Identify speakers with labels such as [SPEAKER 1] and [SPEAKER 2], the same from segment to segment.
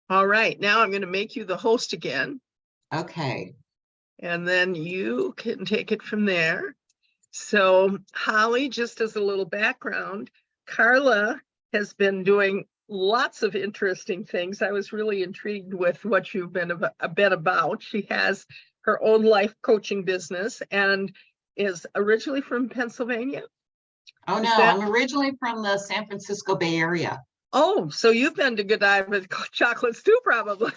[SPEAKER 1] All right, now I'm going to make you the host again.
[SPEAKER 2] Okay.
[SPEAKER 1] And then you can take it from there. So Holly, just as a little background, Carla has been doing lots of interesting things. I was really intrigued with what you've been about. She has her own life coaching business and is originally from Pennsylvania.
[SPEAKER 2] Oh, no, I'm originally from the San Francisco Bay Area.
[SPEAKER 1] Oh, so you've been to Godiva chocolates too, probably.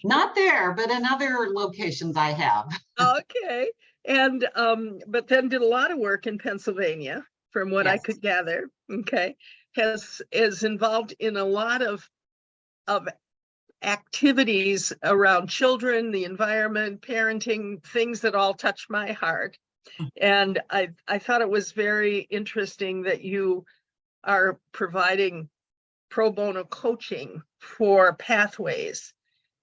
[SPEAKER 2] Not there, but in other locations I have.
[SPEAKER 1] Okay. And but then did a lot of work in Pennsylvania, from what I
[SPEAKER 2] Yes.
[SPEAKER 1] could gather. Okay. Is involved in a lot of activities around children, the environment, parenting, things that all touch my heart. And I thought it was very interesting that you are providing pro bono coaching for Pathways,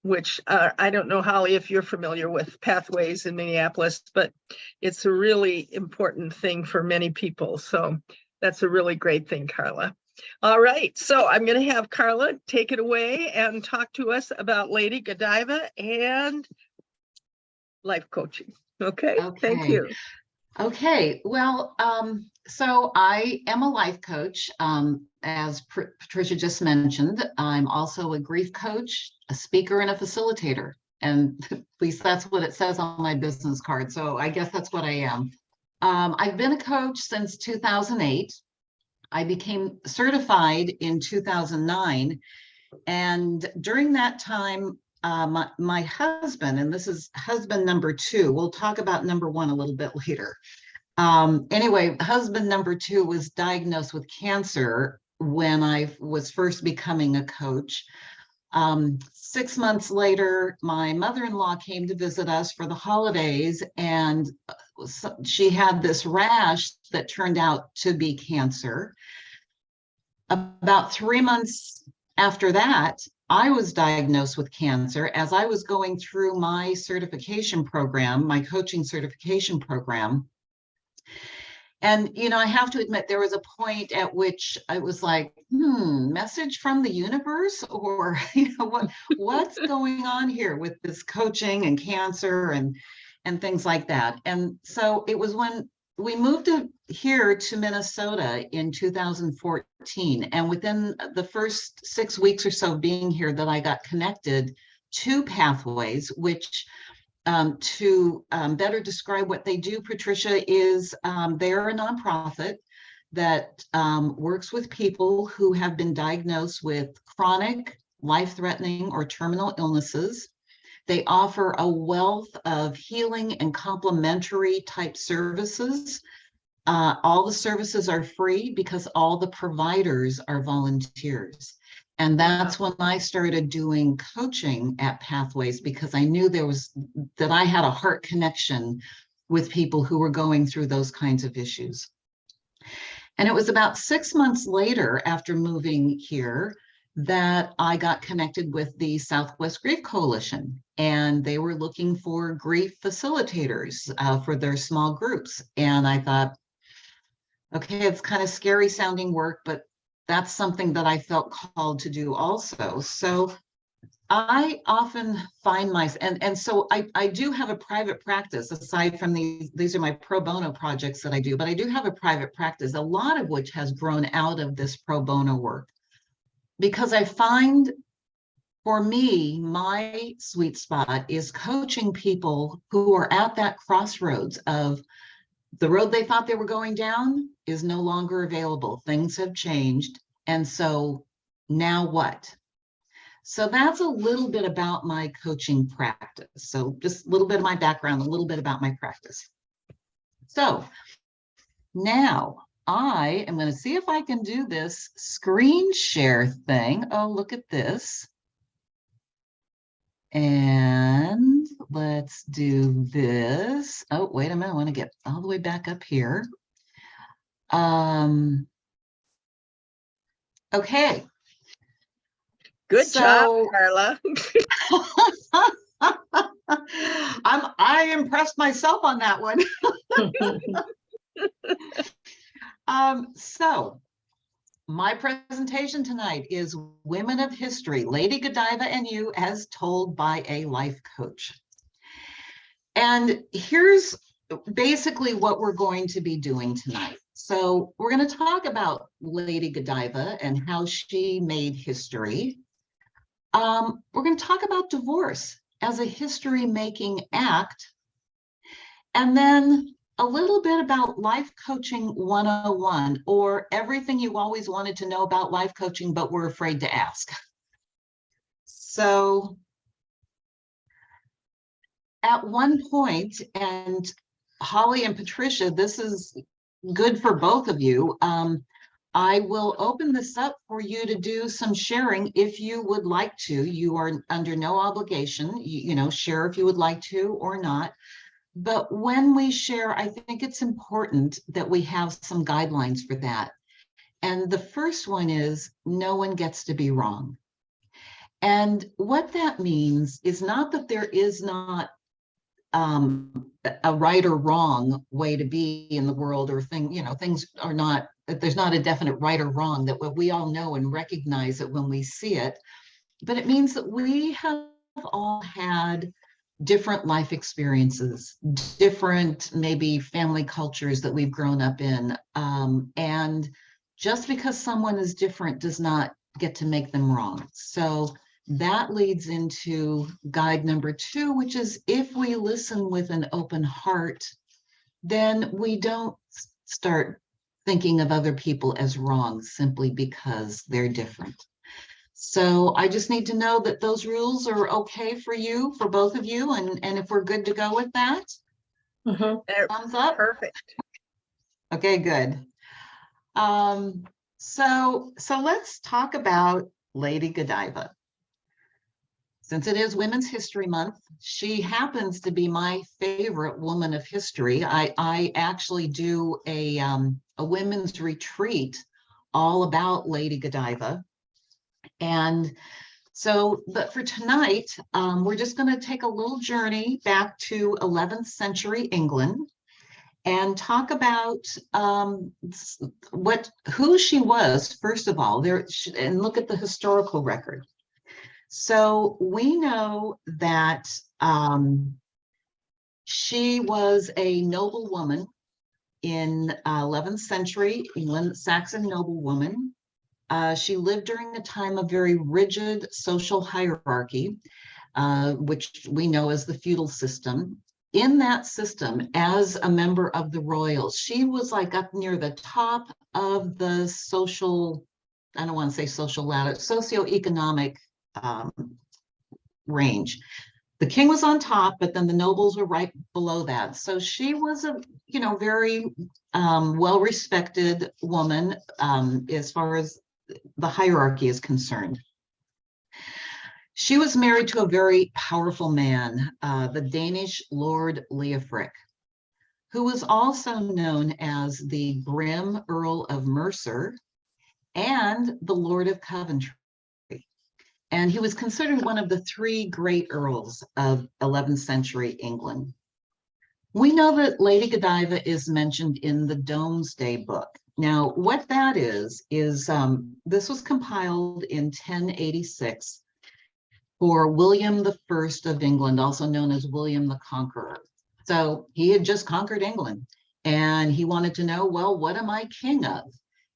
[SPEAKER 1] which I don't know, Holly, if you're familiar with Pathways in Minneapolis, but it's a really important thing for many people. So that's a really great thing, Carla. All right, so I'm going to have Carla take it away and talk to us about Lady Godiva and life coaching. Okay, thank you.
[SPEAKER 2] Okay, well, so I am a life coach. As Patricia just mentioned, I'm also a grief coach, a speaker, and a facilitator. And at least that's what it says on my business card. So I guess that's what I am. I've been a coach since 2008. I became certified in 2009. And during that time, my husband, and this is husband number two, we'll talk about number one a little bit later. Anyway, husband number two was diagnosed with cancer when I was first becoming a coach. 6 months later, my mother-in-law came to visit us for the holidays, and she had this rash that turned out to be cancer. About 3 months after that, I was diagnosed with cancer as I was going through my certification program, my coaching certification program. And, I have to admit, there was a point at which I was like, message from the universe, or, what's going on here with this coaching and cancer and things like that. And so it was when we moved here to Minnesota in 2014. And within the first 6 weeks or so of being here, that I got connected to Pathways, which to better describe what they do, Patricia, is they're a nonprofit that works with people who have been diagnosed with chronic, life-threatening, or terminal illnesses. They offer a wealth of healing and complementary type services. All the services are free because all the providers are volunteers. And that's when I started doing coaching at Pathways, because I knew that I had a heart connection with people who were going through those kinds of issues. And it was about 6 months later, after moving here, that I got connected with the Southwest Grief Coalition, and they were looking for grief facilitators for their small groups. And I thought, okay, it's kind of scary sounding work, but that's something that I felt called to do also. So I often find and so I do have a private practice aside from these are my pro bono projects that I do, but I do have a private practice, a lot of which has grown out of this pro bono work, because I find, for me, my sweet spot is coaching people who are at that crossroads of the road they thought they were going down is no longer available. Things have changed. And so now what? So that's a little bit about my coaching practice. So just a little bit of my background, a little bit about my practice. So now I am going to see if I can do this screen share thing. Oh, look at this. And let's do this. Oh, wait a minute. I want to get all the way back up here. Okay.
[SPEAKER 1] Good job, Carla.
[SPEAKER 2] I impressed myself on that one. So My presentation tonight is Women of History, Lady Godiva and You as Told by a Life Coach. And here's basically what we're going to be doing tonight. So we're going to talk about Lady Godiva and how she made history. We're going to talk about divorce as a history-making act. And then a little bit about Life Coaching 101, or everything you always wanted to know about life coaching, but were afraid to ask. So at one point, and Holly and Patricia, this is good for both of you. I will open this up for you to do some sharing if you would like to. You are under no obligation, you know, share if you would like to or not. But when we share, I think it's important that we have some guidelines for that. And the first one is no one gets to be wrong. And what that means is not that there is not a right or wrong way to be in the world, or things are not, that there's not a definite right or wrong, that we all know and recognize it when we see it. But it means that we have all had different life experiences, different maybe family cultures that we've grown up in. And just because someone is different does not get to make them wrong. So that leads into guide number 2, which is if we listen with an open heart, then we don't start thinking of other people as wrong simply because they're different. So I just need to know that those rules are okay for you, for both of you, and if we're good to go with that. Thumbs up.
[SPEAKER 1] Perfect.
[SPEAKER 2] Okay, good. So let's talk about Lady Godiva. Since it is Women's History Month, she happens to be my favorite woman of history. I actually do a women's retreat all about Lady Godiva. And so, but for tonight, we're just going to take a little journey back to 11th century England and talk about who she was, first of all, and look at the historical record. So we know that she was a noble woman in 11th century England, Saxon noblewoman. She lived during a time of very rigid social hierarchy, which we know as the feudal system. In that system, as a member of the royals, she was like up near the top of the social, I don't want to say social ladder, socioeconomic range. The king was on top, but then the nobles were right below that. So she was a, very well-respected woman as far as the hierarchy is concerned. She was married to a very powerful man, the Danish Lord Leofric, who was also known as the Grim Earl of Mercer and the Lord of Coventry. And he was considered one of the 3 great earls of 11th century England. We know that Lady Godiva is mentioned in the Domesday Book. Now, what that is this was compiled in 1086 for William I of England, also known as William the Conqueror. So he had just conquered England, and he wanted to know, well, what am I king of?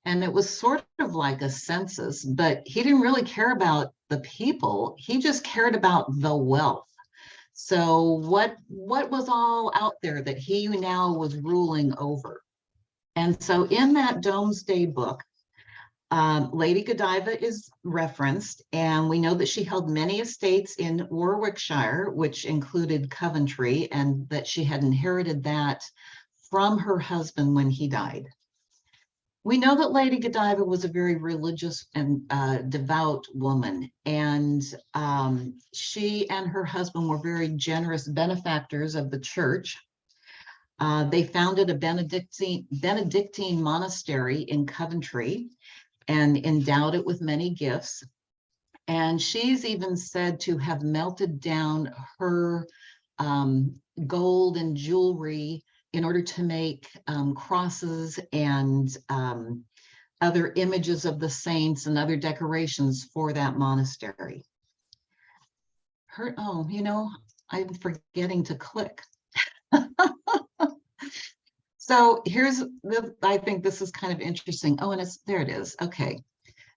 [SPEAKER 2] And it was sort of like a census, but he didn't really care about the people. He just cared about the wealth. So what was all out there that he now was ruling over? And so in that Domesday Book, Lady Godiva is referenced, and we know that she held many estates in Warwickshire, which included Coventry, and that she had inherited that from her husband when he died. We know that Lady Godiva was a very religious and devout woman, and she and her husband were very generous benefactors of the church. They founded a Benedictine monastery in Coventry and endowed it with many gifts. And she's even said to have melted down her gold and jewelry in order to make crosses and other images of the saints and other decorations for that monastery. Oh, I'm forgetting to click. So I think this is kind of interesting. Oh, and there it is. Okay.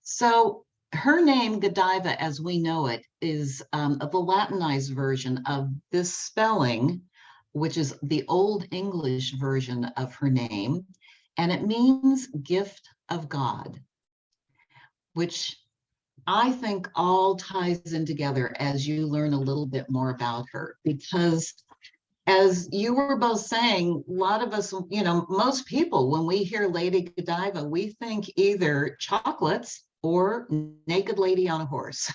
[SPEAKER 2] So her name, Godiva, as we know it, is the Latinized version of this spelling, which is the Old English version of her name. And it means gift of God, which I think all ties in together as you learn a little bit more about her, because as you were both saying, a lot of us, most people, when we hear Lady Godiva, we think either chocolates or naked lady on a horse.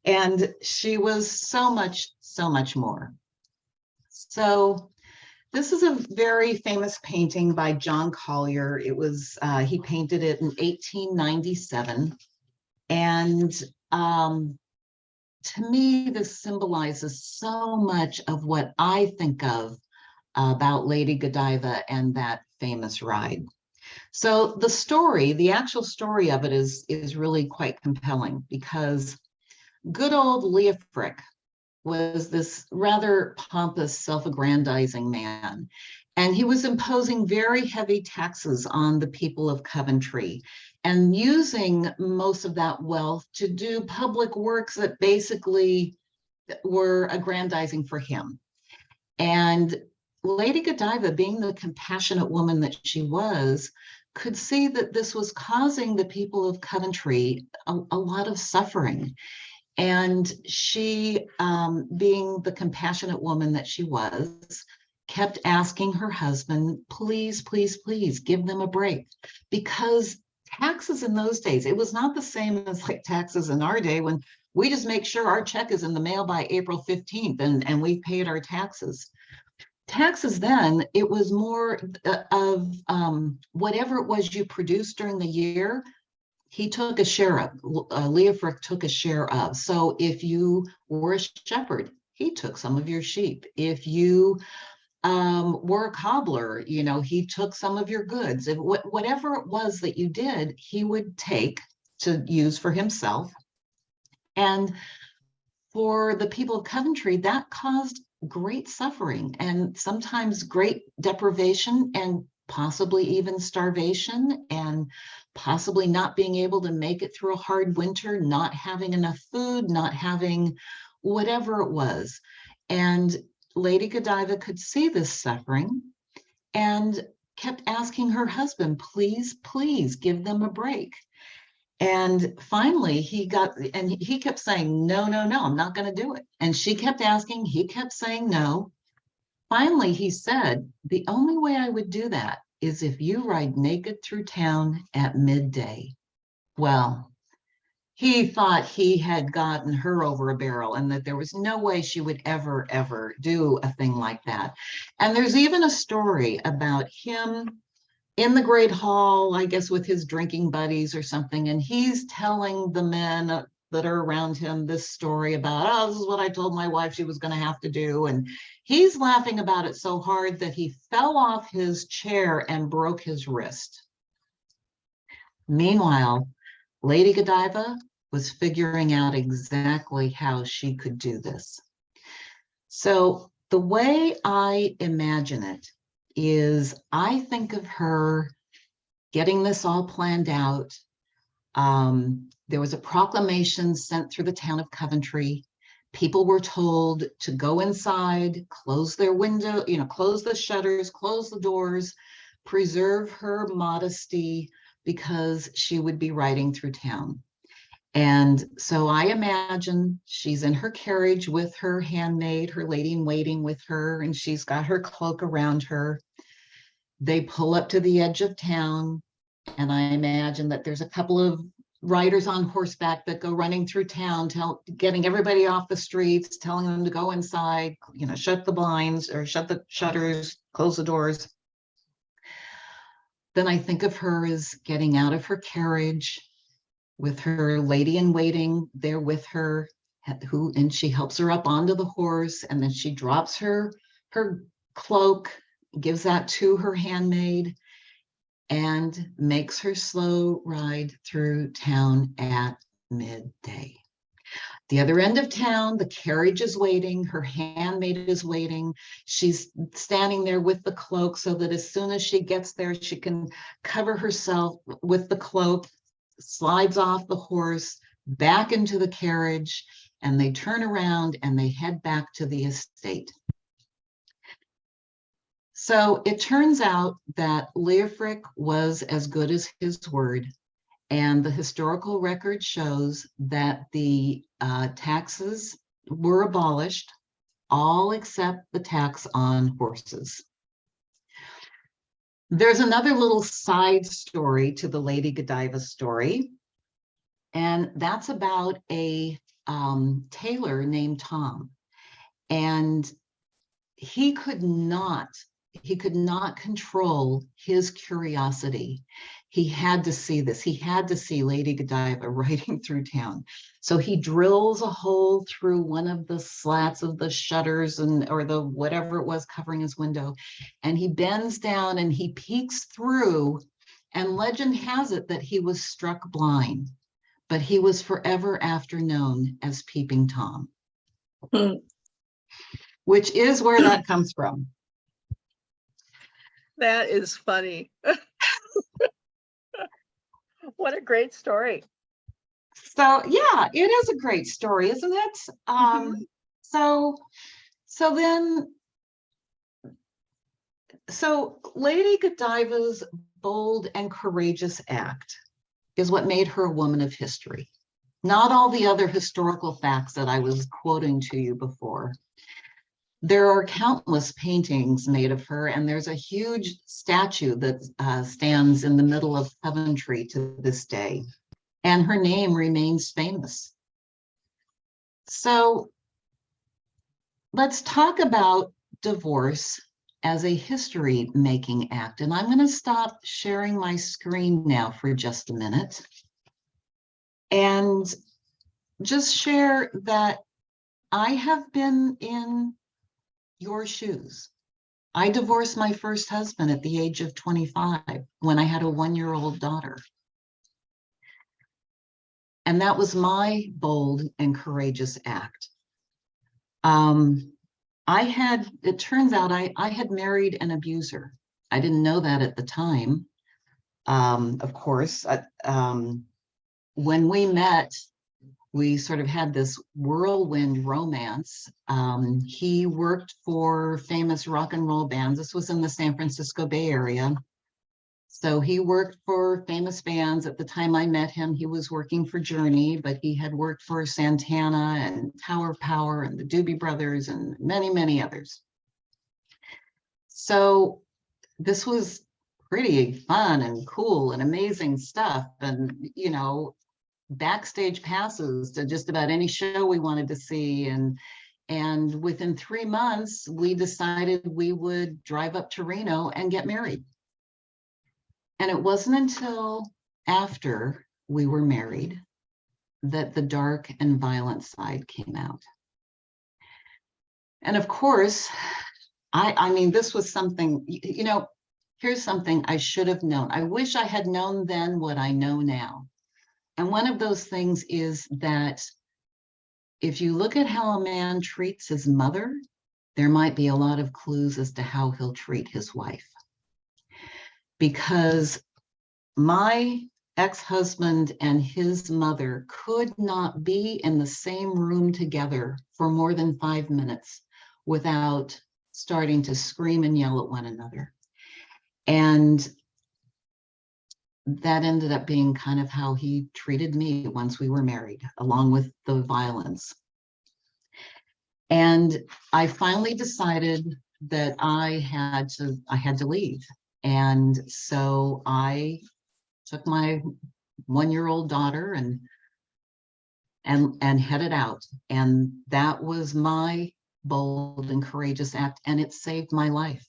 [SPEAKER 2] And she was so much more. So this is a very famous painting by John Collier. It was, he painted it in 1897. And to me, this symbolizes so much of what I think of about Lady Godiva and that famous ride. So the actual story of it is really quite compelling, because good old Leofric was this rather pompous, self-aggrandizing man. And he was imposing very heavy taxes on the people of Coventry and using most of that wealth to do public works that basically were aggrandizing for him. And Lady Godiva, being the compassionate woman that she was, could see that this was causing the people of Coventry a lot of suffering. And she, being the compassionate woman that she was, kept asking her husband, please, please, please give them a break. Because taxes in those days, it was not the same as like taxes in our day, when we just make sure our check is in the mail by April 15th and we've paid our taxes. Taxes then, it was more of whatever it was you produced during the year, he took a share of, Leofric took a share of. So if you were a shepherd, he took some of your sheep. If you were a cobbler, he took some of your goods. If, whatever it was that you did, he would take to use for himself. And for the people of Coventry, that caused great suffering and sometimes great deprivation and possibly even starvation, and possibly not being able to make it through a hard winter, not having enough food, not having whatever it was. And Lady Godiva could see this suffering and kept asking her husband, please, please give them a break. And finally he kept saying, no, no, no, I'm not going to do it. And she kept asking, he kept saying no. Finally, he said, the only way I would do that is if you ride naked through town at midday. Well, he thought he had gotten her over a barrel and that there was no way she would ever, ever do a thing like that. And there's even a story about him in the Great Hall, I guess with his drinking buddies or something, and he's telling the men that are around him this story about, oh, this is what I told my wife she was going to have to do. And he's laughing about it so hard that he fell off his chair and broke his wrist. Meanwhile, Lady Godiva was figuring out exactly how she could do this. So the way I imagine it is, I think of her getting this all planned out. There was a proclamation sent through the town of Coventry. People were told to go inside, close their window, close the shutters, close the doors, preserve her modesty, because she would be riding through town. And so I imagine she's in her carriage with her handmaid, her lady in waiting with her, and she's got her cloak around her. They pull up to the edge of town, and I imagine that there's a couple of riders on horseback that go running through town, getting everybody off the streets, telling them to go inside, shut the blinds or shut the shutters, close the doors. Then I think of her as getting out of her carriage with her lady in waiting there with her, and she helps her up onto the horse, and then she drops her cloak, gives that to her handmaid, and makes her slow ride through town at midday. The other end of town, the carriage is waiting, her handmaid is waiting. She's standing there with the cloak so that as soon as she gets there, she can cover herself with the cloak, slides off the horse, back into the carriage, and they turn around and they head back to the estate. So it turns out that Leofric was as good as his word, and the historical record shows that the taxes were abolished, all except the tax on horses. There's another little side story to the Lady Godiva story, and that's about a tailor named Tom. And he could not control his curiosity. He had to see this. He had to see Lady Godiva riding through town. So he drills a hole through one of the slats of the shutters or the whatever it was covering his window. And he bends down and he peeks through, and legend has it that he was struck blind, but he was forever after known as Peeping Tom, which is where that comes from.
[SPEAKER 1] That is funny. What a great story.
[SPEAKER 2] So yeah, it is a great story, isn't it? So Lady Godiva's bold and courageous act is what made her a woman of history. Not all the other historical facts that I was quoting to you before. There are countless paintings made of her, and there's a huge statue that stands in the middle of Coventry to this day, and her name remains famous. So let's talk about divorce as a history-making act, and I'm going to stop sharing my screen now for just a minute and just share that I have been in your shoes. I divorced my first husband at the age of 25 when I had a 1-year-old daughter. And that was my bold and courageous act. It turns out I had married an abuser. I didn't know that at the time. Of course, when we met, we sort of had this whirlwind romance. He worked for famous rock and roll bands. This was in the San Francisco Bay Area. So he worked for famous bands. At the time I met him, he was working for Journey, but he had worked for Santana and Tower Power and the Doobie Brothers and many, many others. So this was pretty fun and cool and amazing stuff. And, you know, backstage passes to just about any show we wanted to see. And within 3 months, we decided we would drive up to Reno and get married. And it wasn't until after we were married that the dark and violent side came out. And of course, I mean, this was something, you know, here's something I should have known. I wish I had known then what I know now. And one of those things is that if you look at how a man treats his mother, there might be a lot of clues as to how he'll treat his wife. Because my ex-husband and his mother could not be in the same room together for more than 5 minutes without starting to scream and yell at one another. And that ended up being kind of how he treated me once we were married, along with the violence. And I finally decided that I had to leave. And so I took my 1-year-old daughter and headed out. And that was my bold and courageous act, and it saved my life.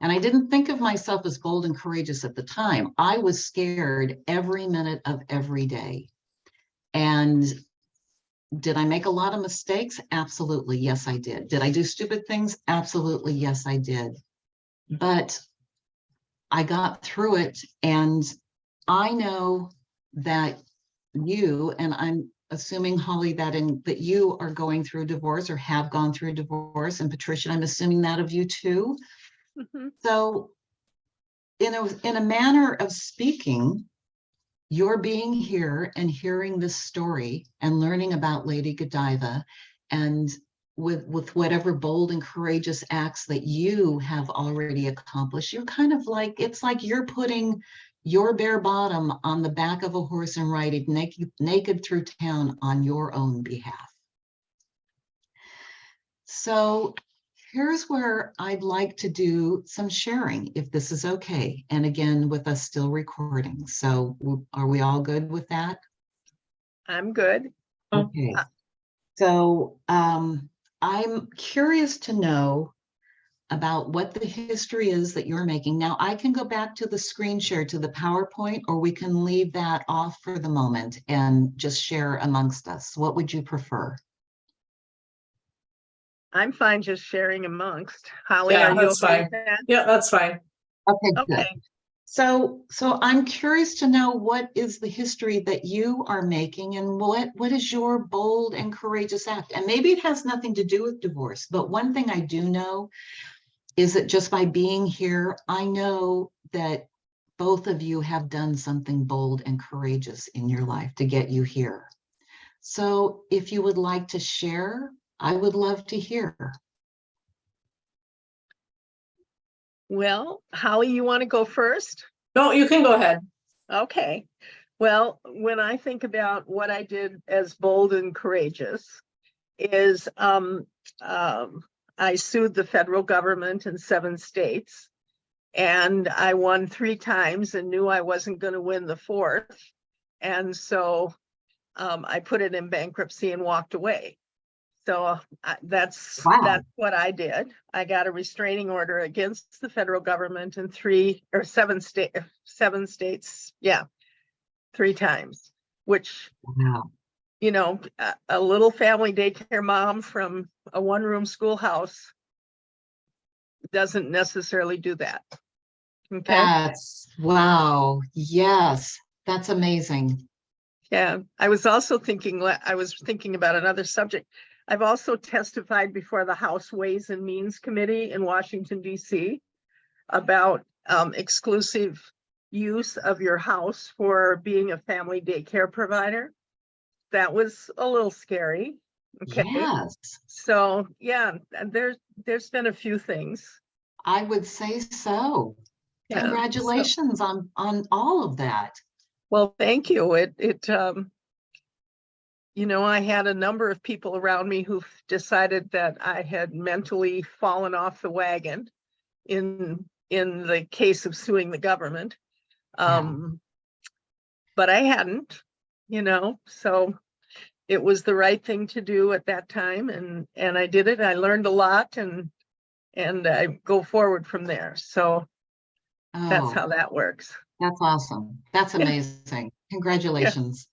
[SPEAKER 2] And I didn't think of myself as bold and courageous at the time. I was scared every minute of every day. And did I make a lot of mistakes? Absolutely, yes, I did. Did I do stupid things? Absolutely, yes, I did. But I got through it, and I know that you, and I'm assuming, Holly, that you are going through divorce or have gone through divorce, and Patricia, I'm assuming that of you too.
[SPEAKER 1] Mhm.
[SPEAKER 2] So in a manner of speaking, your being here and hearing this story and learning about Lady Godiva, and with whatever bold and courageous acts that you have already accomplished, you're kind of like, it's like you're putting your bare bottom on the back of a horse and riding naked through town on your own behalf. So here's where I'd like to do some sharing, if this is okay. And again, with us still recording. So are we all good with that?
[SPEAKER 1] I'm good.
[SPEAKER 2] Okay. So I'm curious to know about what the history is that you're making. Now, I can go back to the screen share, to the PowerPoint, or we can leave that off for the moment and just share amongst us. What would you prefer?
[SPEAKER 1] I'm fine just sharing amongst. Holly,
[SPEAKER 3] Yeah,
[SPEAKER 1] are you
[SPEAKER 3] that's
[SPEAKER 1] okay
[SPEAKER 3] fine.
[SPEAKER 1] with that?
[SPEAKER 3] Yeah, that's fine.
[SPEAKER 2] Okay, good.
[SPEAKER 1] Okay.
[SPEAKER 2] So I'm curious to know, what is the history that you are making, and what is your bold and courageous act? And maybe it has nothing to do with divorce, but one thing I do know is that just by being here, I know that both of you have done something bold and courageous in your life to get you here. So if you would like to share, I would love to hear.
[SPEAKER 1] Well, Holly, you want to go first?
[SPEAKER 3] No, you can go ahead.
[SPEAKER 1] Okay. Well, when I think about what I did as bold and courageous is I sued the federal government in 7 states, and I won 3 times and knew I wasn't going to win the 4th. And so I put it in bankruptcy and walked away. So that's
[SPEAKER 2] Wow.
[SPEAKER 1] what I did. I got a restraining order against the federal government in 7 states. Yeah, 3 times, which,
[SPEAKER 2] Wow.
[SPEAKER 1] you know, a little family daycare mom from a 1-room schoolhouse doesn't necessarily do that. Okay.
[SPEAKER 2] That's wow. Yes, that's amazing.
[SPEAKER 1] Yeah, I was thinking about another subject. I've also testified before the House Ways and Means Committee in Washington, D.C. about exclusive use of your house for being a family daycare provider. That was a little scary. Okay.
[SPEAKER 2] Yes,
[SPEAKER 1] So yeah, there's been a few things.
[SPEAKER 2] I would say so.
[SPEAKER 1] Yeah. So,
[SPEAKER 2] Congratulations on all of that.
[SPEAKER 1] well, thank you. You know, I had a number of people around me who decided that I had mentally fallen off the wagon in the case of suing the government. But I hadn't, you know, so it was the right thing to do at that time, and I did it. I learned a lot, and I go forward from there. So that's how that works.
[SPEAKER 2] That's awesome. That's amazing. Congratulations.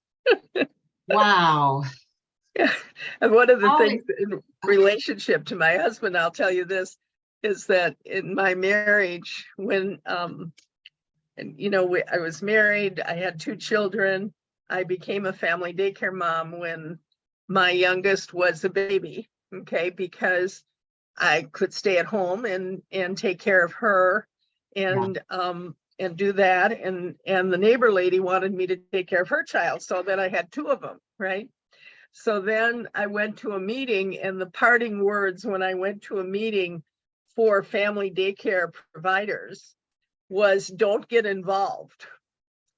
[SPEAKER 1] Yeah.
[SPEAKER 2] Wow.
[SPEAKER 1] Yeah. And one of the
[SPEAKER 2] Holly,
[SPEAKER 1] things in relationship to my husband, I'll tell you this, is that in my marriage, when and you know, I was married, I had 2 children. I became a family daycare mom when my youngest was a baby, okay, because I could stay at home and take care of her and do that. And the neighbor lady wanted me to take care of her child, so then I had 2 of them, right? So then I went to a meeting, and the parting words when I went to a meeting for family daycare providers was, "Don't get involved."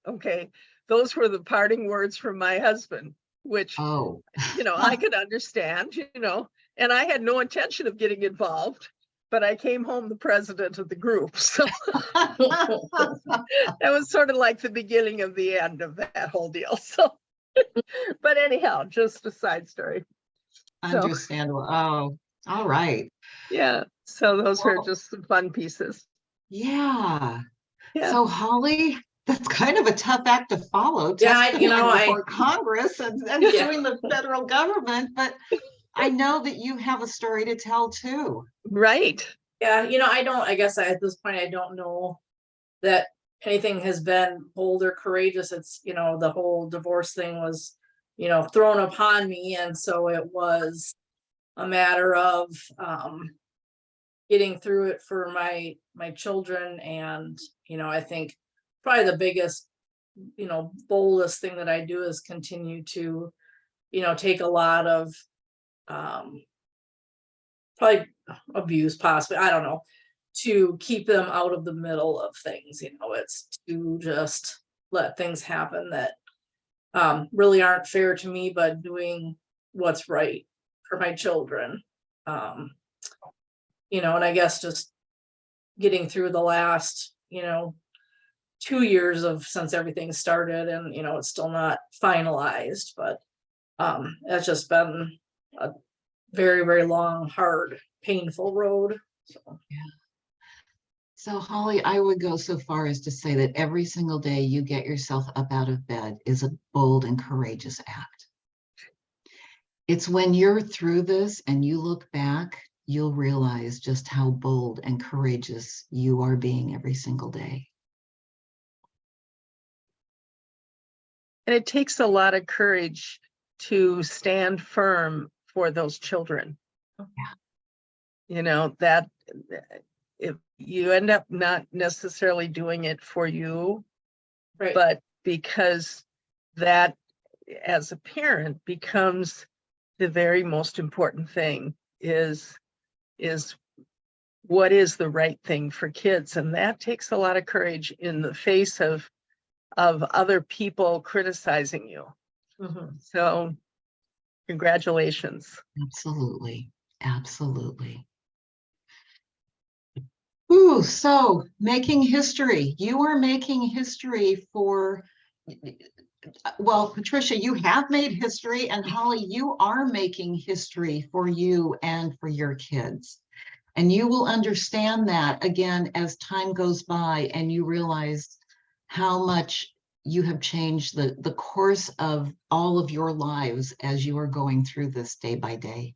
[SPEAKER 1] Okay. Those were the parting words from my husband, which, you know, I could understand, you know, and I had no intention of getting involved, but I came home the president of the group. So that was sort of like the beginning of the end of that whole deal. So, but anyhow, just a side story.
[SPEAKER 2] Understandable. Oh, all right.
[SPEAKER 1] Yeah. So those are just some fun pieces.
[SPEAKER 2] Yeah.
[SPEAKER 1] Yeah.
[SPEAKER 2] So Holly, that's kind of a tough act to follow.
[SPEAKER 3] Yeah, you know,
[SPEAKER 2] before Congress and suing the federal government, but I know that you have a story to tell too.
[SPEAKER 1] Right.
[SPEAKER 3] Yeah, you know, I guess at this point, I don't know that anything has been bold or courageous. It's, the whole divorce thing was, thrown upon me. And so it was a matter of getting through it for my children. And, I think probably the biggest, boldest thing that I do is continue to, take a lot of probably abuse, possibly, I don't know, to keep them out of the middle of things. It's to just let things happen that really aren't fair to me, but doing what's right for my children. And I guess just getting through the last, 2 years of since everything started, and it's still not finalized, but it's just been a very, very long, hard, painful road. So.
[SPEAKER 2] Yeah. So Holly, I would go so far as to say that every single day you get yourself up out of bed is a bold and courageous act. It's when you're through this and you look back, you'll realize just how bold and courageous you are being every single day.
[SPEAKER 1] And it takes a lot of courage to stand firm for those children.
[SPEAKER 2] Yeah.
[SPEAKER 1] That if you end up not necessarily doing it for you,
[SPEAKER 3] Right.
[SPEAKER 1] but because that as a parent becomes the very most important thing is what is the right thing for kids. And that takes a lot of courage in the face of other people criticizing you.
[SPEAKER 3] Mhm.
[SPEAKER 1] So congratulations.
[SPEAKER 2] Absolutely. Absolutely. Ooh, so making history. You are making history for, well, Patricia, you have made history, and Holly, you are making history for you and for your kids. And you will understand that again as time goes by and you realize how much you have changed the course of all of your lives as you are going through this day by day.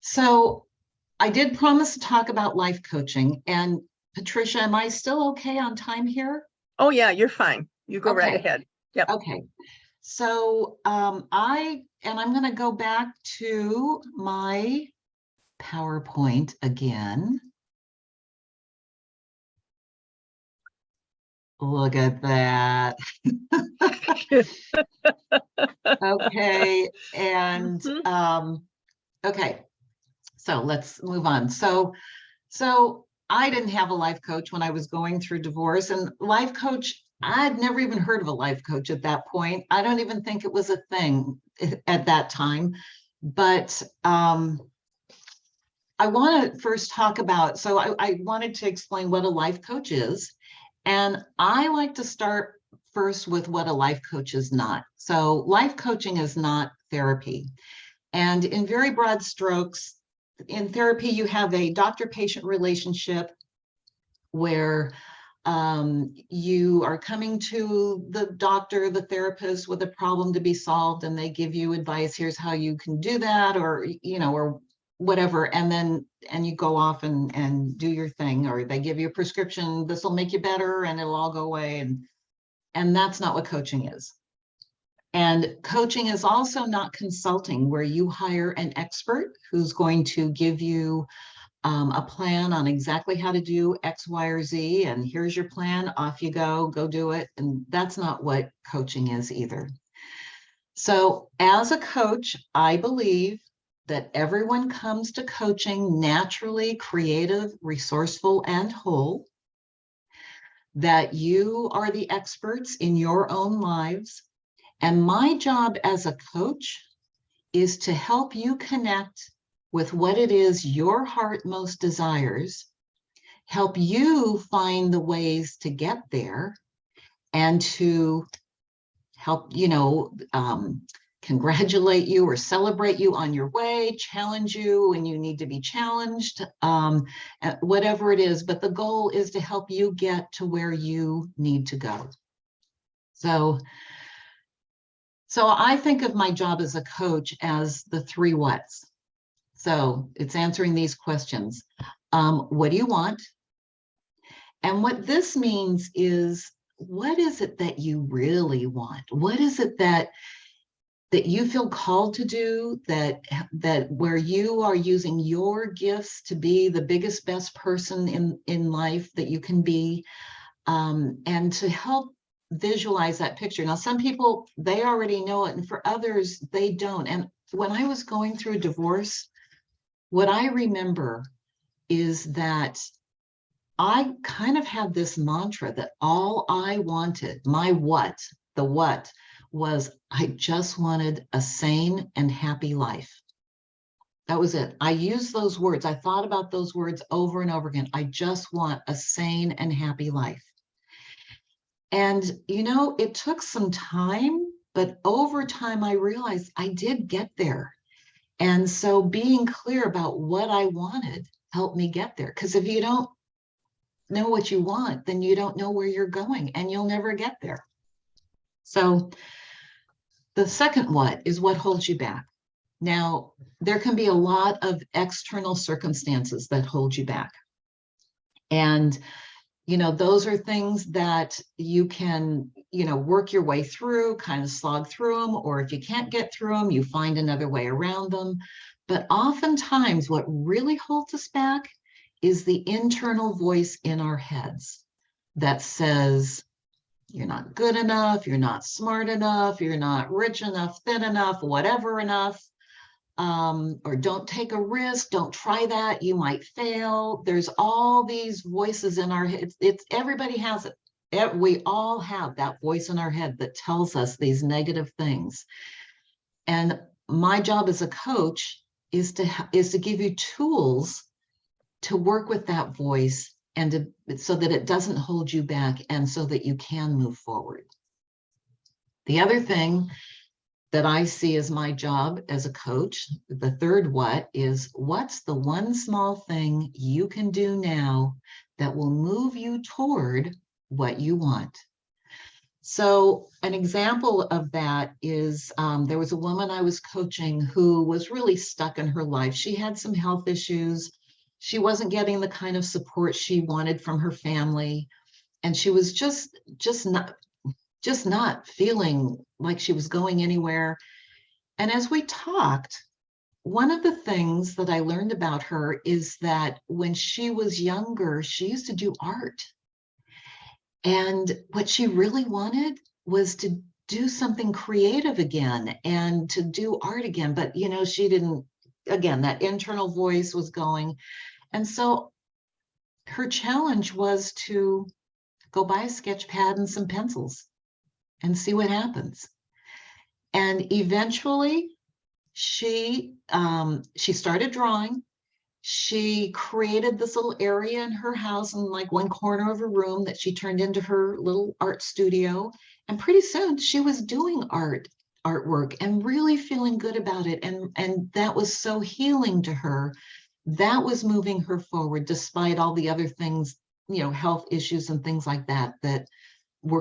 [SPEAKER 2] So I did promise to talk about life coaching. And Patricia, am I still okay on time here?
[SPEAKER 1] Oh yeah, you're fine. You go right
[SPEAKER 2] Okay.
[SPEAKER 1] ahead. Yep.
[SPEAKER 2] Okay. So I'm going to go back to my PowerPoint again. Look at that. Okay. And
[SPEAKER 1] Mhm.
[SPEAKER 2] okay. So let's move on. So I didn't have a life coach when I was going through divorce, and life coach, I'd never even heard of a life coach at that point. I don't even think it was a thing at that time. But I want to first talk about, so I wanted to explain what a life coach is. And I like to start first with what a life coach is not. So life coaching is not therapy. And in very broad strokes, in therapy, you have a doctor-patient relationship where you are coming to the doctor, the therapist, with a problem to be solved, and they give you advice. Here's how you can do that, or or whatever, and you go off and do your thing, or they give you a prescription. This will make you better, and it'll all go away. And that's not what coaching is. And coaching is also not consulting, where you hire an expert who's going to give you a plan on exactly how to do X, Y, or Z. And here's your plan. Off you go do it. And that's not what coaching is either. So as a coach, I believe that everyone comes to coaching naturally creative, resourceful, and whole. That you are the experts in your own lives. And my job as a coach is to help you connect with what it is your heart most desires, help you find the ways to get there, and to help, congratulate you or celebrate you on your way, challenge you when you need to be challenged, whatever it is. But the goal is to help you get to where you need to go. So I think of my job as a coach as the 3 whats. So it's answering these questions. What do you want? And what this means is, what is it that you really want? What is it that you feel called to do, that where you are using your gifts to be the biggest, best person in life that you can be, and to help visualize that picture. Now, some people, they already know it, and for others, they don't. And when I was going through a divorce, what I remember is that I kind of had this mantra that all I wanted, the what was, I just wanted a sane and happy life. That was it. I used those words. I thought about those words over and over again. I just want a sane and happy life. And, it took some time, but over time, I realized I did get there. And so being clear about what I wanted helped me get there. Because if you don't know what you want, then you don't know where you're going, and you'll never get there. So the second what is what holds you back. Now, there can be a lot of external circumstances that hold you back. And, those are things that you can, work your way through, kind of slog through them, or if you can't get through them, you find another way around them. But oftentimes what really holds us back is the internal voice in our heads that says, you're not good enough, you're not smart enough, you're not rich enough, thin enough, whatever enough, or don't take a risk, don't try that, you might fail. There's all these voices in our heads. Everybody has it. We all have that voice in our head that tells us these negative things. And my job as a coach is to give you tools to work with that voice, and so that it doesn't hold you back, and so that you can move forward. The other thing that I see as my job as a coach, the third what, is what's the one small thing you can do now that will move you toward what you want? So an example of that is, there was a woman I was coaching who was really stuck in her life. She had some health issues. She wasn't getting the kind of support she wanted from her family. And she was just not feeling like she was going anywhere. And as we talked, one of the things that I learned about her is that when she was younger, she used to do art. And what she really wanted was to do something creative again and to do art again. But, she didn't, again, that internal voice was going. And so her challenge was to go buy a sketch pad and some pencils and see what happens. And eventually she started drawing. She created this little area in her house in like one corner of a room that she turned into her little art studio. And pretty soon she was doing artwork and really feeling good about it. And that was so healing to her. That was moving her forward despite all the other things, health issues and things like that, that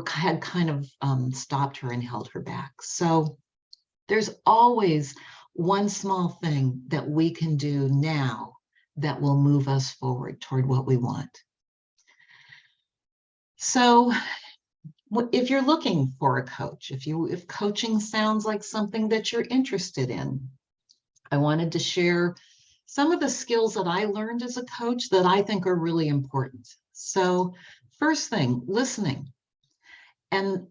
[SPEAKER 2] had kind of stopped her and held her back. So there's always one small thing that we can do now that will move us forward toward what we want. So if you're looking for a coach, if coaching sounds like something that you're interested in, I wanted to share some of the skills that I learned as a coach that I think are really important. So first thing, listening. And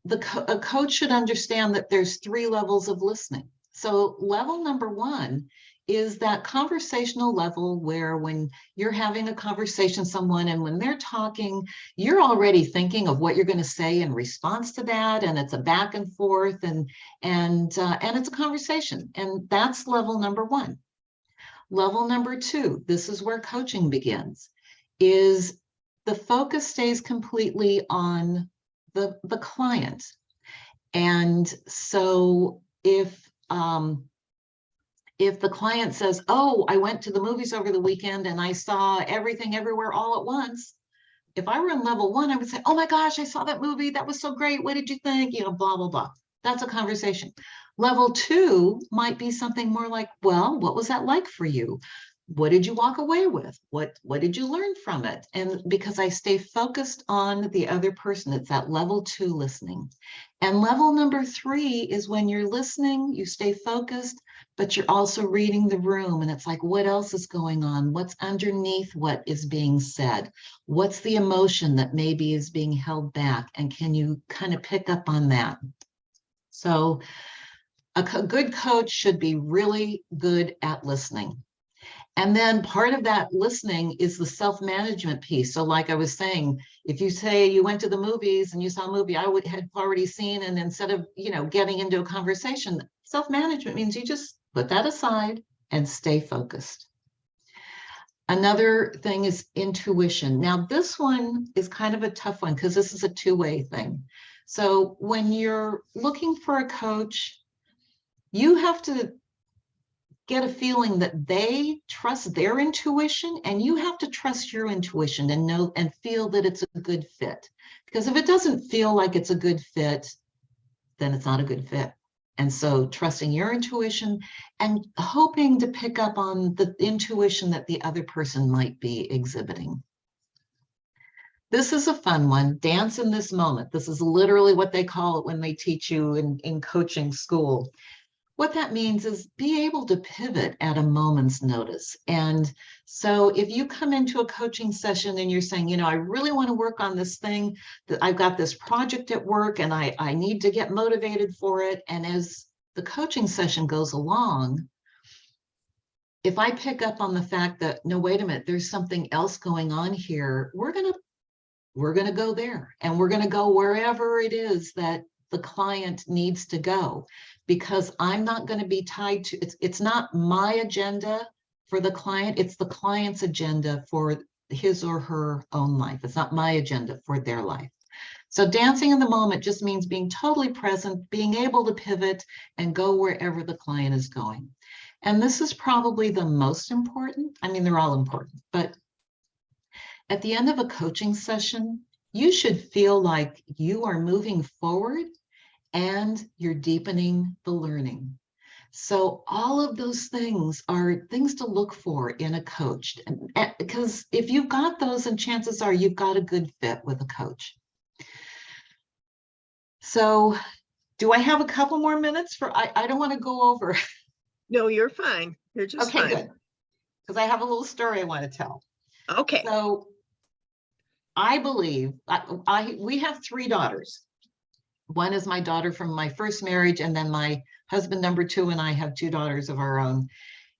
[SPEAKER 2] a coach should understand that there's 3 levels of listening. So level number 1 is that conversational level where when you're having a conversation with someone and when they're talking, you're already thinking of what you're going to say in response to that, and it's a back and forth, and it's a conversation, and that's level number 1. Level number 2, this is where coaching begins, is the focus stays completely on the client. And so if the client says, oh, I went to the movies over the weekend and I saw everything everywhere all at once, if I were in level 1, I would say, oh my gosh, I saw that movie, that was so great, what did you think, blah blah blah. That's a conversation. Level 2 might be something more like, well, what was that like for you? what did you walk away with? What did you learn from it? And because I stay focused on the other person, it's that level 2 listening. And level number 3 is when you're listening, you stay focused, but you're also reading the room. And it's like, what else is going on? What's underneath what is being said? What's the emotion that maybe is being held back? And can you kind of pick up on that? So a good coach should be really good at listening. And then part of that listening is the self-management piece. So like I was saying, if you say you went to the movies and you saw a movie I had already seen, and instead of, getting into a conversation, self-management means you just put that aside and stay focused. Another thing is intuition. Now, this one is kind of a tough one because this is a two-way thing. So when you're looking for a coach, you have to get a feeling that they trust their intuition, and you have to trust your intuition and know and feel that it's a good fit. Because if it doesn't feel like it's a good fit, then it's not a good fit. And so trusting your intuition and hoping to pick up on the intuition that the other person might be exhibiting. This is a fun one. Dance in this moment. This is literally what they call it when they teach you in coaching school. What that means is be able to pivot at a moment's notice. And so if you come into a coaching session and you're saying, I really want to work on this thing, that I've got this project at work and I need to get motivated for it. And as the coaching session goes along, if I pick up on the fact that, no, wait a minute, there's something else going on here, we're going to go there, and we're going to go wherever it is that the client needs to go, because I'm not going to be tied to, it's not my agenda for the client, it's the client's agenda for his or her own life. It's not my agenda for their life. So dancing in the moment just means being totally present, being able to pivot and go wherever the client is going. And this is probably the most important. I mean, they're all important, but at the end of a coaching session, you should feel like you are moving forward and you're deepening the learning. So all of those things are things to look for in a coach, because if you've got those, and chances are you've got a good fit with a coach. So do I have a couple more minutes for, I don't want to go over.
[SPEAKER 1] No, you're fine. You're just
[SPEAKER 2] Okay,
[SPEAKER 1] fine.
[SPEAKER 2] good. Because I have a little story I want to tell.
[SPEAKER 1] Okay.
[SPEAKER 2] So I believe we have 3 daughters. One is my daughter from my first marriage, and then my husband number 2 and I have 2 daughters of our own.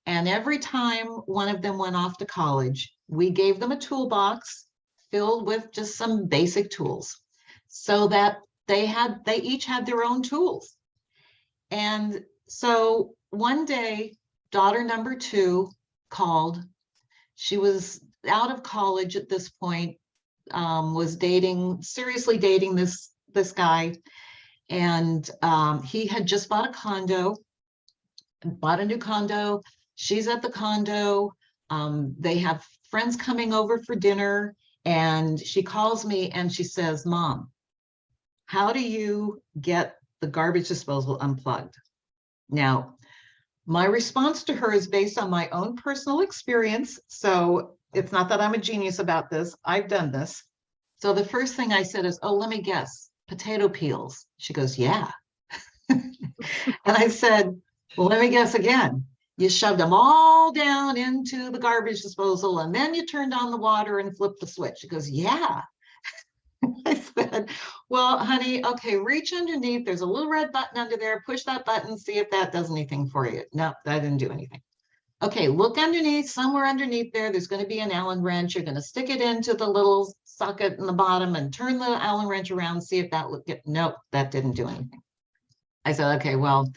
[SPEAKER 2] And every time one of them went off to college, we gave them a toolbox filled with just some basic tools, so that they each had their own tools. And so one day, daughter number 2 called. She was out of college at this point, was seriously dating this guy. And he had just bought a new condo. She's at the condo. They have friends coming over for dinner. And she calls me and she says, "Mom, how do you get the garbage disposal unplugged?" Now, my response to her is based on my own personal experience. So it's not that I'm a genius about this. I've done this. So the first thing I said is, "Oh, let me guess, potato peels." She goes, "Yeah." And I said, "Well, let me guess again. You shoved them all down into the garbage disposal and then you turned on the water and flipped the switch." She goes, "Yeah." I said, "Well, honey, okay, reach underneath. There's a little red button under there. Push that button, see if that does anything for you." No, that didn't do anything. "Okay, look underneath, somewhere underneath there, there's going to be an Allen wrench. You're going to stick it into the little socket in the bottom and turn the Allen wrench around, see if that look good." Nope, that didn't do anything. I said, "Okay, well,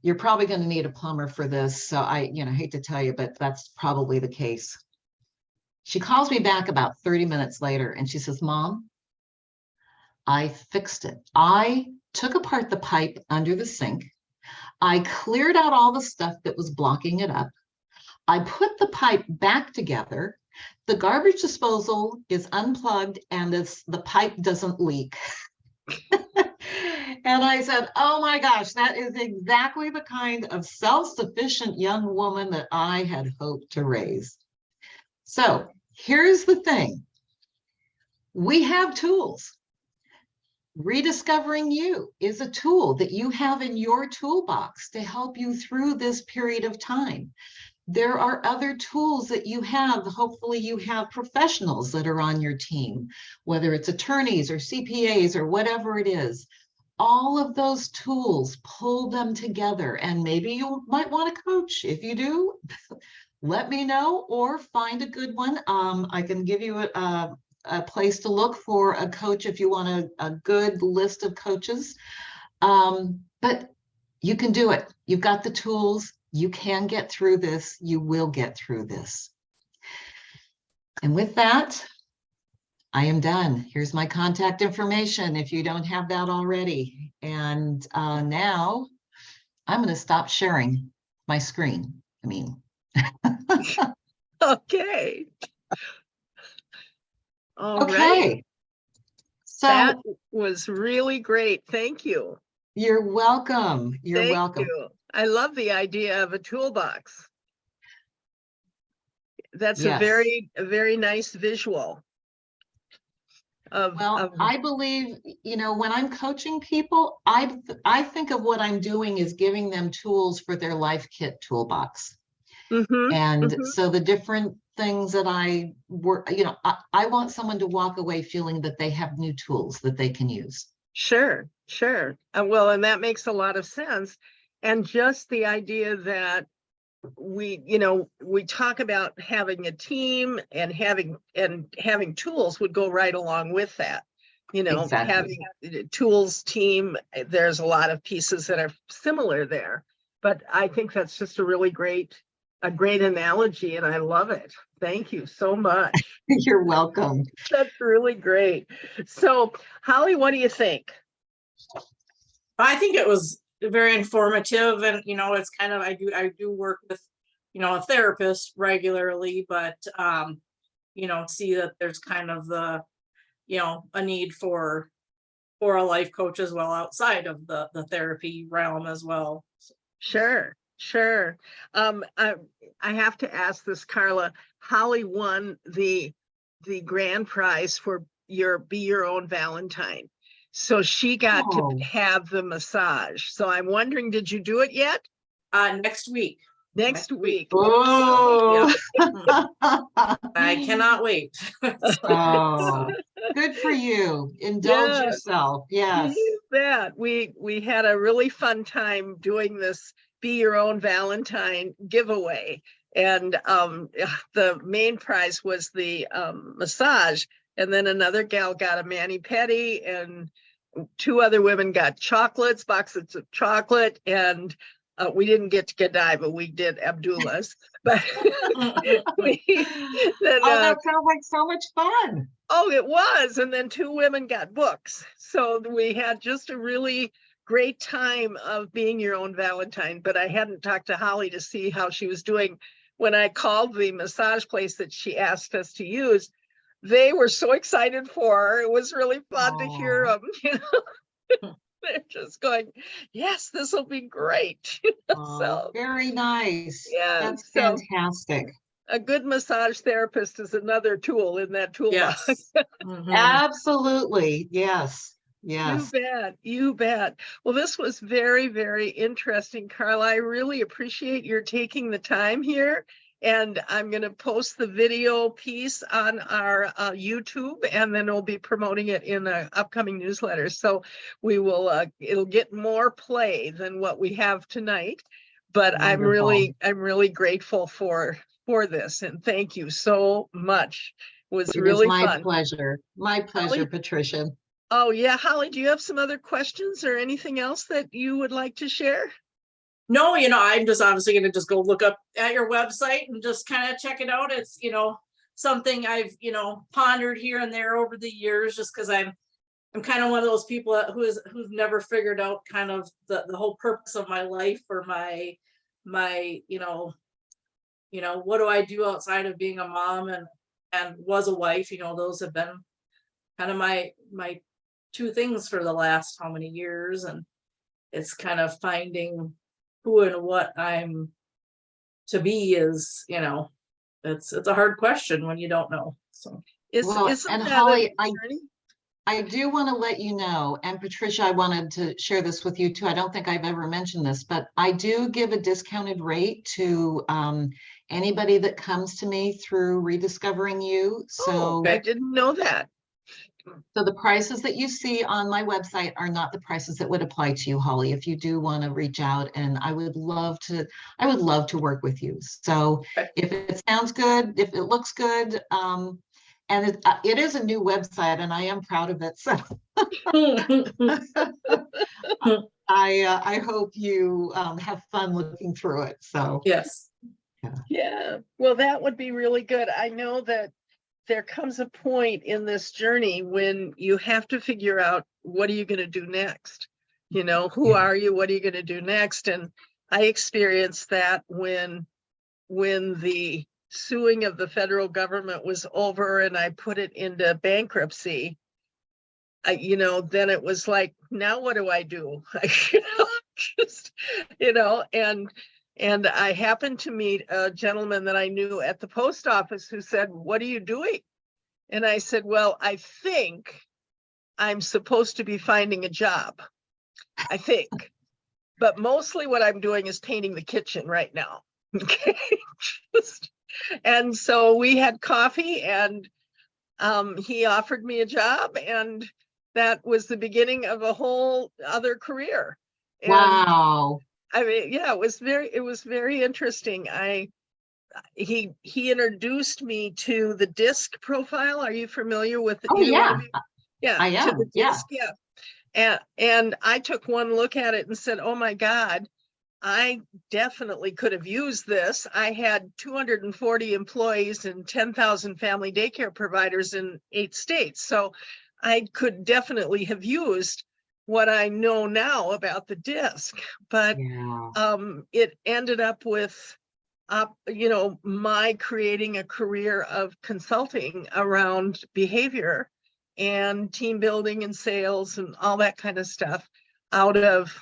[SPEAKER 2] you're probably going to need a plumber for this. So I hate to tell you, but that's probably the case." She calls me back about 30 minutes later and she says, "Mom, I fixed it. I took apart the pipe under the sink. I cleared out all the stuff that was blocking it up. I put the pipe back together. The garbage disposal is unplugged and the pipe doesn't leak." And I said, oh my gosh, that is exactly the kind of self-sufficient young woman that I had hoped to raise. So here's the thing. We have tools. Rediscovering you is a tool that you have in your toolbox to help you through this period of time. There are other tools that you have. Hopefully you have professionals that are on your team, whether it's attorneys or CPAs or whatever it is. All of those tools, pull them together, and maybe you might want a coach. If you do, let me know, or find a good one. I can give you a place to look for a coach if you want a good list of coaches. But you can do it. You've got the tools. You can get through this. You will get through this. And with that, I am done. Here's my contact information if you don't have that already. And now I'm going to stop sharing my screen. I mean,
[SPEAKER 1] Okay. All right.
[SPEAKER 2] okay. So
[SPEAKER 1] That was really great. Thank you.
[SPEAKER 2] you're welcome. You're
[SPEAKER 1] Thank
[SPEAKER 2] welcome.
[SPEAKER 1] you. I love the idea of a toolbox. That's
[SPEAKER 2] Yes.
[SPEAKER 1] a very nice visual.
[SPEAKER 2] Well, I believe, you know, when I'm coaching people, I think of what I'm doing is giving them tools for their life kit toolbox.
[SPEAKER 1] Mhm,
[SPEAKER 2] And
[SPEAKER 1] mhm.
[SPEAKER 2] so the different things that I work, you know, I want someone to walk away feeling that they have new tools that they can use.
[SPEAKER 1] Sure, sure. Well, and that makes a lot of sense. And just the idea that we talk about having a team and having tools would go right along with that.
[SPEAKER 2] Exactly.
[SPEAKER 1] Having tools team, there's a lot of pieces that are similar there. But I think that's just a great analogy, and I love it. Thank you so much.
[SPEAKER 2] You're welcome.
[SPEAKER 1] That's really great. So, Holly, what do you think?
[SPEAKER 3] I think it was very informative, and it's kind of, I do work with a therapist regularly, but see that there's kind of the a need for a life coach as well, outside of the therapy realm as well.
[SPEAKER 1] Sure, sure. I have to ask this, Carla. Holly won the grand prize for Be Your Own Valentine. So she got
[SPEAKER 2] Oh.
[SPEAKER 1] to have the massage. So I'm wondering, did you do it yet?
[SPEAKER 3] Next week.
[SPEAKER 1] Next week.
[SPEAKER 2] Oh.
[SPEAKER 3] I cannot wait.
[SPEAKER 2] Oh, good for you. Indulge
[SPEAKER 1] Yes.
[SPEAKER 2] yourself. Yes.
[SPEAKER 1] You bet. We had a really fun time doing this Be Your Own Valentine giveaway. And the main prize was the massage. And then another gal got a mani-pedi, and two other women got boxes of chocolate. And we didn't get to Godiva, we did Abdullah's. But
[SPEAKER 2] that sounds like so much fun.
[SPEAKER 1] Oh, it was. And then two women got books. So we had just a really great time of being your own Valentine. But I hadn't talked to Holly to see how she was doing. When I called the massage place that she asked us to use, they were so excited for her. It was really fun to hear them. They're just going, yes, this will be great. So
[SPEAKER 2] very nice.
[SPEAKER 1] yeah,
[SPEAKER 2] That's
[SPEAKER 1] so
[SPEAKER 2] fantastic.
[SPEAKER 1] a good massage therapist is another tool in that toolbox.
[SPEAKER 3] Yes. Mhm.
[SPEAKER 2] Absolutely. Yes. Yes.
[SPEAKER 1] You bet. You bet. Well, this was very, very interesting, Carla. I really appreciate your taking the time here. And I'm going to post the video piece on our YouTube, and then we'll be promoting it in an upcoming newsletter. So we will, it'll get more play than what we have tonight. But
[SPEAKER 2] Wonderful.
[SPEAKER 1] I'm really grateful for this, and thank you so much. It was really
[SPEAKER 2] my
[SPEAKER 1] fun.
[SPEAKER 2] pleasure. My pleasure,
[SPEAKER 1] Holly?
[SPEAKER 2] Patricia.
[SPEAKER 1] Oh yeah, Holly, do you have some other questions or anything else that you would like to share?
[SPEAKER 3] No, I'm just obviously going to just go look up at your website and just kind of check it out. It's, something I've, pondered here and there over the years, just because I'm kind of one of those people who's never figured out kind of the whole purpose of my life, or my, what do I do outside of being a mom and was a wife. Those have been kind of my two things for the last how many years, and it's kind of finding who and what I'm to be is, it's a hard question when you don't know. So
[SPEAKER 2] Well,
[SPEAKER 1] Isn't
[SPEAKER 2] and
[SPEAKER 1] that
[SPEAKER 2] Holly,
[SPEAKER 1] a journey?
[SPEAKER 2] I do want to let you know, and Patricia, I wanted to share this with you too. I don't think I've ever mentioned this, but I do give a discounted rate to anybody that comes to me through Rediscovering You.
[SPEAKER 1] Oh, I didn't know that.
[SPEAKER 2] So the prices that you see on my website are not the prices that would apply to you, Holly, if you do want to reach out, and I would love to work with you. So
[SPEAKER 3] Okay.
[SPEAKER 2] if it sounds good, if it looks good, and it is a new website and I am proud of it. So I hope you have fun looking through it. So
[SPEAKER 3] yes.
[SPEAKER 1] Yeah, well, that would be really good. I know that there comes a point in this journey when you have to figure out, what are you going to do next? Who
[SPEAKER 2] Yeah.
[SPEAKER 1] are you? What are you going to do next? And I experienced that when the suing of the federal government was over and I put it into bankruptcy. Then it was like, now what do I do? Just, and I happened to meet a gentleman that I knew at the post office who said, "What are you doing?" And I said, "Well, I think I'm supposed to be finding a job. I think. But mostly what I'm doing is painting the kitchen right now." Okay. And so we had coffee, and he offered me a job, and that was the beginning of a whole other career. And
[SPEAKER 2] Wow.
[SPEAKER 1] I mean, yeah, it was very interesting. He introduced me to the disc profile. Are you familiar with
[SPEAKER 2] Oh
[SPEAKER 1] either one
[SPEAKER 2] yeah,
[SPEAKER 1] of you? Yeah,
[SPEAKER 2] I
[SPEAKER 1] to the
[SPEAKER 2] am. Yeah.
[SPEAKER 1] disc, yeah. And I took one look at it and said, "Oh my God, I definitely could have used this." I had 240 employees and 10,000 family daycare providers in 8 states. So I could definitely have used what I know now about the disc, but
[SPEAKER 2] Yeah.
[SPEAKER 1] it ended up with my creating a career of consulting around behavior and team building and sales and all that kind of stuff out of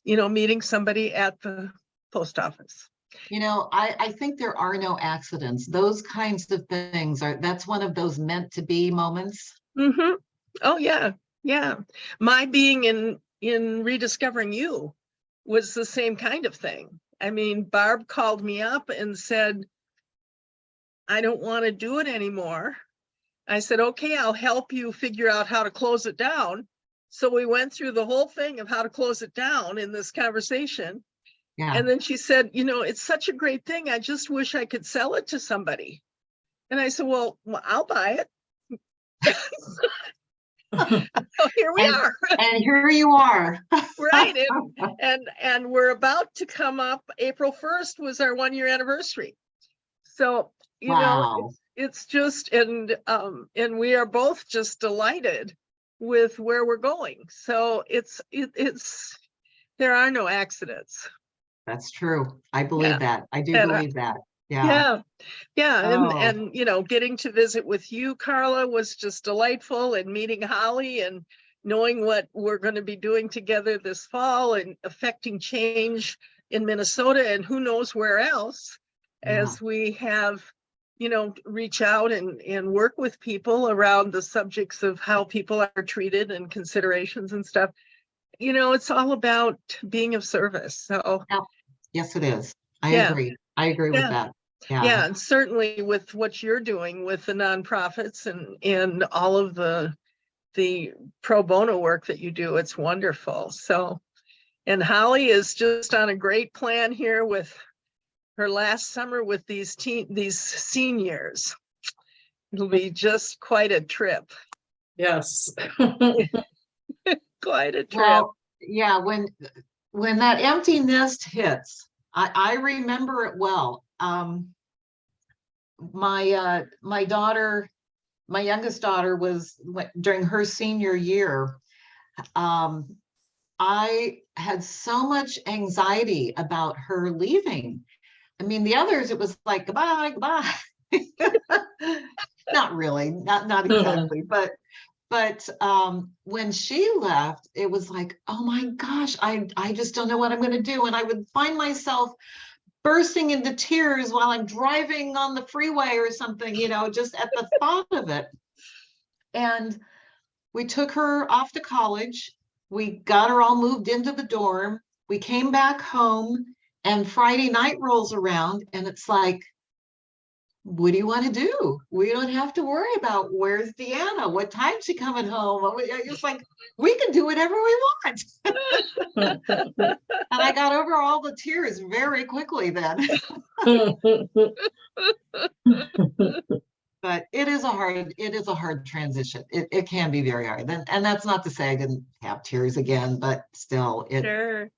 [SPEAKER 1] meeting somebody at the post office.
[SPEAKER 2] I think there are no accidents. Those kinds of things that's one of those meant to be moments.
[SPEAKER 1] Mm-hmm. Oh yeah, yeah. My being in Rediscovering You was the same kind of thing. I mean, Barb called me up and said, "I don't want to do it anymore." I said, "Okay, I'll help you figure out how to close it down." So we went through the whole thing of how to close it down in this conversation.
[SPEAKER 2] Yeah.
[SPEAKER 1] And then she said, "It's such a great thing. I just wish I could sell it to somebody." And I said, well, I'll buy it. So here we are.
[SPEAKER 2] And here you are.
[SPEAKER 1] Right. And we're about to come up. April 1st was our 1-year anniversary. So,
[SPEAKER 2] Wow.
[SPEAKER 1] it's just, and we are both just delighted with where we're going. So it's there are no accidents.
[SPEAKER 2] That's true. I
[SPEAKER 1] Yeah.
[SPEAKER 2] believe that. I do
[SPEAKER 1] And
[SPEAKER 2] believe that. Yeah.
[SPEAKER 1] yeah.
[SPEAKER 2] Oh.
[SPEAKER 1] And getting to visit with you, Carla, was just delightful, and meeting Holly and knowing what we're going to be doing together this fall and affecting change in Minnesota and who knows where else, as we have, reach out and work with people around the subjects of how people are treated and considerations and stuff. It's all about being of service. So
[SPEAKER 2] Yes, it is. I
[SPEAKER 1] yeah.
[SPEAKER 2] agree. I agree with that.
[SPEAKER 1] Yeah, and certainly with what you're doing with the nonprofits and all of the pro bono work that you do, it's wonderful. So, and Holly is just on a great plan here with her last summer with these seniors. It'll be just quite a trip.
[SPEAKER 3] Yes.
[SPEAKER 1] Quite a trip.
[SPEAKER 2] Well, yeah, when that empty nest hits, I remember it well. My daughter, my youngest daughter during her senior year. I had so much anxiety about her leaving. I mean, the others, it was like, goodbye, goodbye. Not really, not exactly, but But when she left, it was like, oh my gosh, I just don't know what I'm going to do. And I would find myself bursting into tears while I'm driving on the freeway or something, you know, just at the thought of it. And we took her off to college. We got her all moved into the dorm. We came back home, and Friday night rolls around, and it's like, what do you want to do? We don't have to worry about where's Deanna, what time's she coming home. It's like, we can do whatever we want. And I got over all the tears very quickly then. But it is a hard transition. It can be very hard. And that's not to say I didn't have tears again, but still there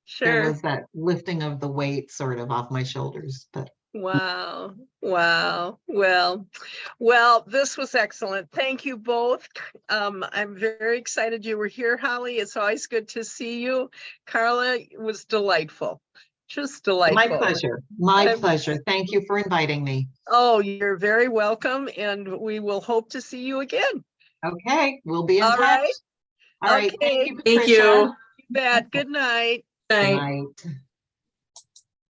[SPEAKER 1] Sure.
[SPEAKER 2] was that lifting of the weight sort of off my shoulders. But
[SPEAKER 1] Wow. Well, this was excellent. Thank you both. I'm very excited you were here, Holly. It's always good to see you. Carla, it was delightful. Just delightful.
[SPEAKER 2] my pleasure. My pleasure. Thank you for inviting me.
[SPEAKER 1] Oh, you're very welcome, and we will hope to see you again.
[SPEAKER 2] Okay, we'll be in
[SPEAKER 1] All
[SPEAKER 2] touch.
[SPEAKER 1] right.
[SPEAKER 2] All right.
[SPEAKER 1] Okay.
[SPEAKER 2] Thank you,
[SPEAKER 3] Thank
[SPEAKER 2] Patricia.
[SPEAKER 3] you.
[SPEAKER 1] You bet. Good night.
[SPEAKER 2] Good
[SPEAKER 3] Thanks.
[SPEAKER 2] night.